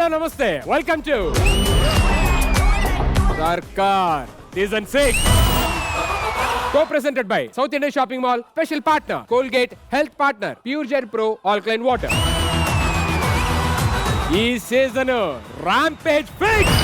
Hello నమస్తే welcome to సర్కార్ season 6 co-presented by South Indian Shopping Mall, special partner Colgate, health partner Pure Gen Pro Alkaline Water. ఈ season rampage fix.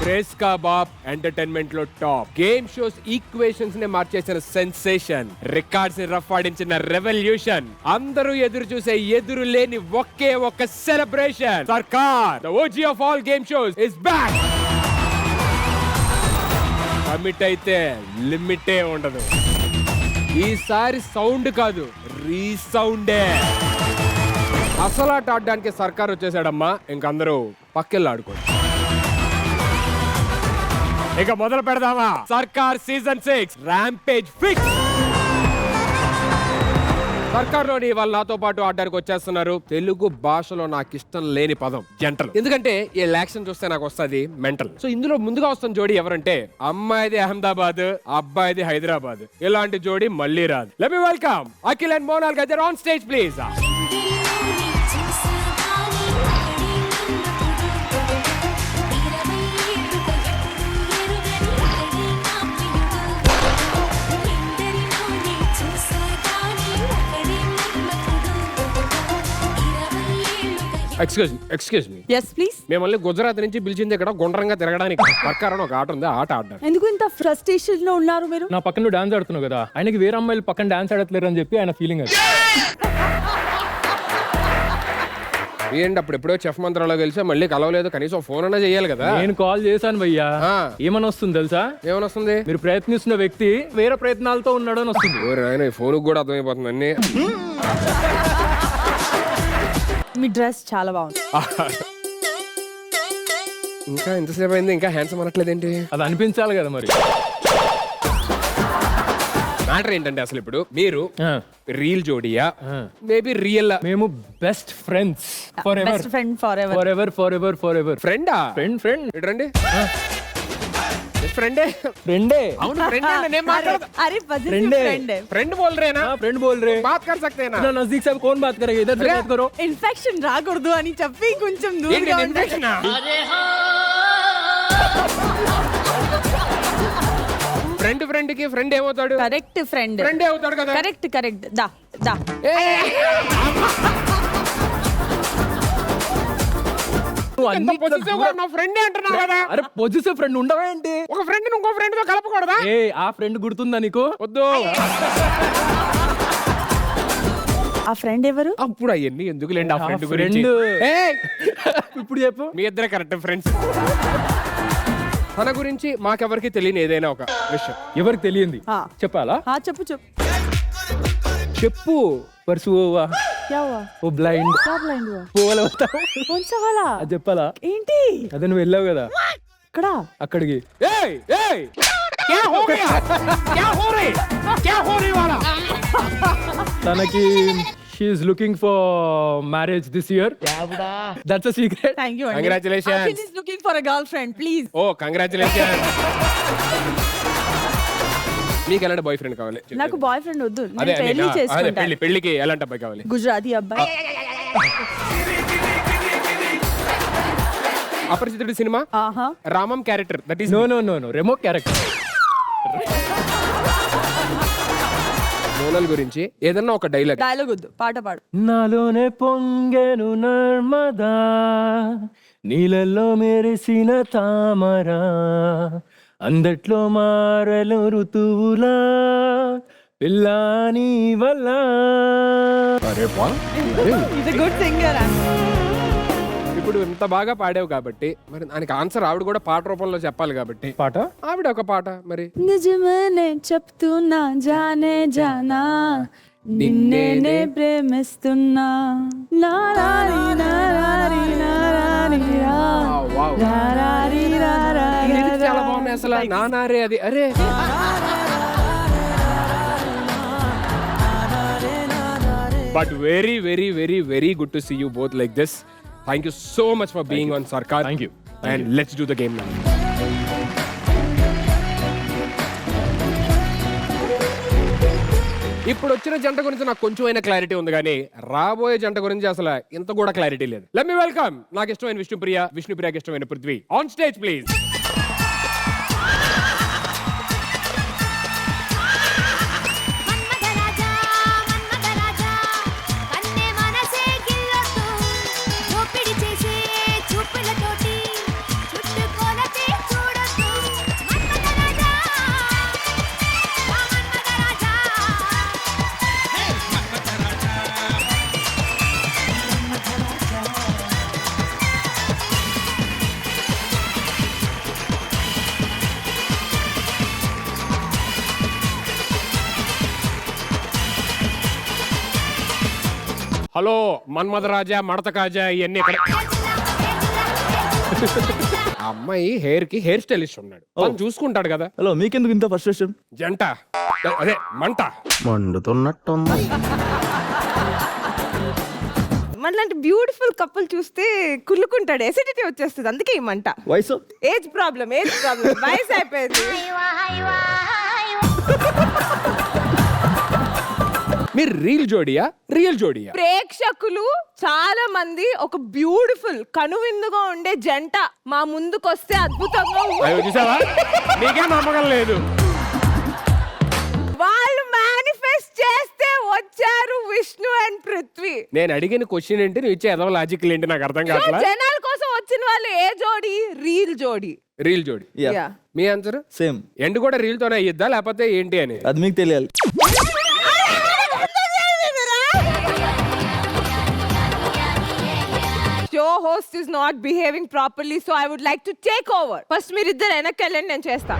Craze కా బాప్ entertainment లో top, game shows equations ని మార్చేసిన sensation, records ని rough ఆడించిన revolution, అందరూ ఎదురు చూసే ఎదురు లేని ఒకే ఒక సెలబ్రేషన్. సర్కార్ the OG of all game shows is back. Commit అయితే లిమిటే ఉండదు. ఈసారి సౌండ్ కాదు, రీసౌండే. అసలు ఆట ఆడడానికి సర్కార్ వచ్చేసాడమ్మా. ఇంకందరూ పక్కెళ్ళి ఆడుకోండి. ఇక మొదలు పెడదామా? సర్కార్ సీజన్ 6 ర్యాంపేజ్ ఫిక్స్. సర్కార్లోని వాళ్ళు నాతో పాటు ఆడడానికి వచ్చేస్తున్నారు. తెలుగు భాషలో నాకు ఇష్టం లేని పదం జంటలు. ఎందుకంటే ఈ యాక్షన్ చూస్తే నాకు వస్తుంది మెంటల్. సో ఇందులో ముందుగా వస్తున్న జోడీ ఎవరంటే అమ్మాయిది అహ్మదాబాద్, అబ్బాయిది హైదరాబాద్. ఇలాంటి జోడీ మళ్ళీ రాదు. Let me welcome Akhil and Monal Gajjar on stage please. Excuse me. yes please. మిమ్మల్ని గుజరాత్ నుంచి పిలిచింది ఇక్కడ గుండ్రంగా తిరగడానికి. సర్కార్ ఒక ఆట ఉంది, ఆట ఆడడానికి. ఎందుకు ఇంత ఫ్రస్ట్రేషన్ లో ఉన్నారు మీరు? నా పక్కన నువ్వు డాన్స్ ఆడుతున్నావు కదా, ఆయనకి వేరే అమ్మాయిలు పక్కన డాన్స్ ఆడట్లేరు అని చెప్పి ఆయన ఫీలింగ్ అది. ఏంటి అప్పుడు ఎప్పుడో చెఫ్ మంత్రాలో కలిసి మళ్ళీ కలవలేదు, కనీసం ఫోన్ అన్నా చేయాలి కదా. నేను కాల్ చేశాను భయ్యా. ఏమని వస్తుంది తెలుసా? ఏమని వస్తుంది? మీరు ప్రయత్నిస్తున్న వ్యక్తి వేరే ప్రయత్నాలతో ఉన్నాడు అని వస్తుంది. ఆయన ఫోన్ కూడా అర్థమైపోతుంది అన్ని. మీ డ్రెస్ చాలా బాగుంది. ఇంకా ఎంతసేపు అయింది, ఇంకా హ్యాండ్సమ్ అనట్లేదేంటి? అది అనిపించాలి కదా మరి. మ్యాటర్ ఏంటంటే అసలు ఇప్పుడు మీరు రీల్ జోడియా, మేబీ రియల్? మేము best friends for ever. Best friend for ever. For ever for ever for ever. ఫ్రెండా? ఫ్రెండ్ రండి. ఫ్రెండే. ఫ్రెండే. అవును ఫ్రెండ్. నేను మాట్లాడతా. अरे फ्रेंड है. फ्रेंड बोल रहे हैं ना? फ्रेंड बोल रहे हैं. बात कर सकते हैं ना? ना नजदीक से कौन बात करेगा, इधर से बात करो. ఇన్ఫెక్షన్ రాకూడదు అని చెప్పి కొంచెం దూరంగా ఉండండి. ఫ్రెండ్ కి ఫ్రెండ్ ఏమవుతాడు? Correct friend. ఫ్రెండ్ అవుతాడు కదా. కరెక్ట్ దా. అరే పొజిటివ్ ఫ్రెండ్ ఉండవా ఏంటి? ఒక ఫ్రెండ్ ఇంకో ఫ్రెండ్ తో కలపకూడదా? ఏ ఆ ఫ్రెండ్ గుర్తుందా నీకు? వద్దు. ఆ ఫ్రెండ్ ఎవరు? అప్పుడు అవన్నీ ఎందుకులేండి ఆ ఫ్రెండ్ గురించి. ఇప్పుడు చెప్పు. మీ ఇద్దరే కరెక్ట్ ఫ్రెండ్స్. తన గురించి మాకెవరికి తెలియని ఏదైనా ఒక విషయం. ఎవరికి తెలియంది చెప్పాలా? చెప్పు చెప్పు. परसों हुआ क्या हुआ? वो ब्लाइंड. क्या ब्लाइंड हुआ? वो वाला बताओ. कौन सा वाला? అది చెప్పాలా? ఏంటి అదే నువ్వు వెళ్ళావు కదా ఇక్కడ అక్కడికి. ఏయ్ ఏయ్ क्या हो गया? क्या हो रही? क्या हो रही वाला? తనకి she is looking for marriage this year. That's a secret. Thank you. Congratulations. Akhil is looking for a girlfriend, please. Oh, congratulations. మీకు ఎలాంటి బాయ్ ఫ్రెండ్ కావాలి? నాకు బాయ్ ఫ్రెండ్ వద్దు, నేను పెళ్లి చేసుకుంటాను. పెళ్లికి ఎలాంటి అబ్బాయి కావాలి? గుజరాతీ అబ్బాయి. అపరిచితుడు సినిమా Ramam character. That is no Remo character. Monal గురించి ఏదన్నా ఒక డైలాగ్ వద్దు, పాట పాడు. నాలోనే పొంగెను నర్మదా, నీళ్ళల్లో మెరిసిన తామరా, అందట్లో మారలు ఋతువులా, పిల్లాని వల్ల. Good singer. ఇప్పుడు ఇంత బాగా పాడావు కాబట్టి మరి దానికి ఆన్సర్ ఆవిడ కూడా పాట రూపంలో చెప్పాలి కాబట్టి పాట ఆవిడ ఒక పాట మరి. నిజమేనే చెప్తున్నా జానే జానా, నిన్నే ప్రేమిస్తున్నా, నారారి నారారి నారారి రా, నారారి నారారి. చాలా బాగుంది అసలు. నానారే అది. అరే but very very very very good to see you both like this. Thank you so much for being on Sarkar. Thank you. And let's do the game now. ఇప్పుడు వచ్చిన జంట గురించి నాకు కొంచెమైనా క్లారిటీ ఉంది కానీ రాబోయే జంట గురించి అసలు ఇంత కూడా క్లారిటీ లేదు. లెట్ మీ వెల్కమ్ నాకు ఇష్టమైన విష్ణుప్రియకి ఇష్టమైన Prithvi. On stage please. Hello Manmadha Raja, మడత కాజా, ఇవన్నీ ఇక్కడ. ఆ అమ్మాయి హెయిర్ స్టైలిస్ట్ ఉన్నాడు, తను చూసుకుంటాడు కదా. హలో, మీకెందుకు ఇంత ఫ్రస్ట్రేషన్? జంట అదే మంట మండుతున్నట్టుంది. మనలాంటి బ్యూటిఫుల్ కపుల్ చూస్తే కుళ్ళుకుంటాడు, ఎసిడిటీ వచ్చేస్తుంది. అందుకే ఈ మంట. వయసు ఏజ్ ప్రాబ్లం వయసు అయిపోయింది. మీరు రియల్ జోడియా? ప్రేక్షకులు చాలా మంది ఒక బ్యూటిఫుల్ కనువిందుగా ఉండే జంట మా ముందుకొస్తే అద్భుతంగా అయ్యో చూసావా, నీకేం నమ్మకం లేదు. వాళ్ళు మేనిఫెస్ట్ చేస్తే వచ్చారు విష్ణు అండ్ పృథ్వీ. నేను అడిగిన క్వశ్చన్ ఏంటి, నువ్వు ఇచ్చే ఏదో లాజిక్ ఏంటి నాకు అర్థం కావట్లా. జనాల కోసం వచ్చిన వాళ్ళు ఏ జోడి? రియల్ జోడి. Yeah. మీ ఆన్సర్ సేమ్. ఎండ్ కూడా రీల్ తోనే అయ్యిద్దా లేకపోతే ఏంటి అని? అది మీకు తెలియాలి. Show host is not behaving properly, so I would like to take over. First మీరిద్దరు వెనక్కి వెళ్ళండి, నేను చేస్తా.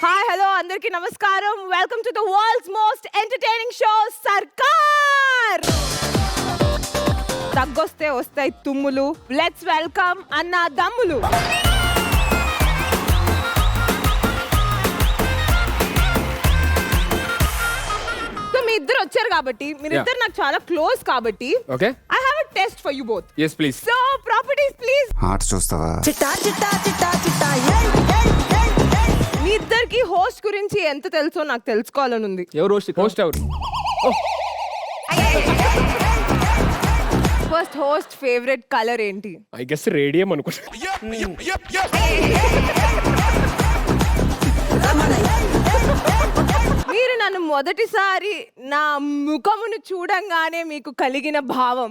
హాయ్ హలో అందరికీ నమస్కారం. Welcome to the world's most entertaining show సర్కార్. తగ్గొస్తే వస్తాయి తుమ్ములు. లెట్స్ వెల్కమ్ అన్న దమ్ములు. సో మీ ఇద్దరు వచ్చారు కాబట్టి, మీరిద్దరు నాకు చాలా క్లోజ్ కాబట్టి, okay I have a test for you both. yes please. So properties please. Art చూస్తావా? మీ ఇద్దరికి హోస్ట్ గురించి ఎంత తెలుసో నాకు తెలుసుకోవాలని ఉంది. ఎవరు పోస్ట్ ఎవరు? ఫస్ట్ హోస్ట్ ఫేవరెట్ కలర్ ఏంటి? ఐ గెస్ రేడియం అనుకుంటా. మీరు నన్ను మొదటిసారి నా ముఖమును చూడంగానే మీకు కలిగిన భావం?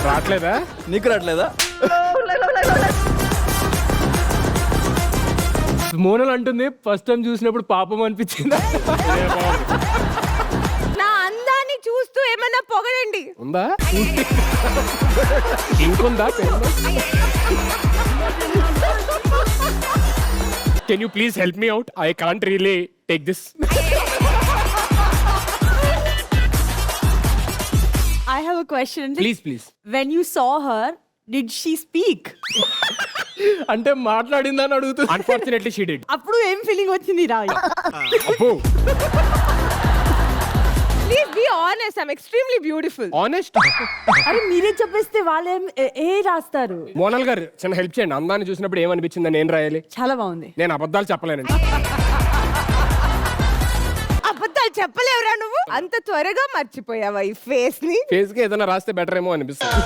రావట్లేదా? నీకు రావట్లేదా? మోనల్ అంటుంది ఫస్ట్ టైం చూసినప్పుడు పాపం అనిపించింది. నా అందాన్ని చూస్తూ ఏమన్నా పొగడండి. ఉందా? ఇంకుందా? Can you please help me out? I can't really take this. I have a question. Please. When you saw her, did she speak? అంటే మాట్లాడిందని అడుగుతుంది. Unfortunately she did. అప్పుడు ఏం ఫీలింగ్ వచ్చింది రా? అబ్బో please be honest, I am extremely beautiful. Honest. అరే మీరే చెప్పేస్తే వాళ్ళు ఏ రాస్తారు? మోనల్ గారు చిన్న హెల్ప్ చేయండి. అందాన్ని చూసినప్పుడు ఏమనిపించిందని నేను రాయాలి. చాలా బాగుంది. నేను అబద్ధాలు చెప్పలేనండి. అబద్ధాలు చెప్పలేవురా నువ్వు? అంత త్వరగా మర్చిపోయావా ఈ ఫేస్ ని? ఫేస్ కి ఏదైనా రాస్తే బెటర్ ఏమో అనిపిస్తుంది.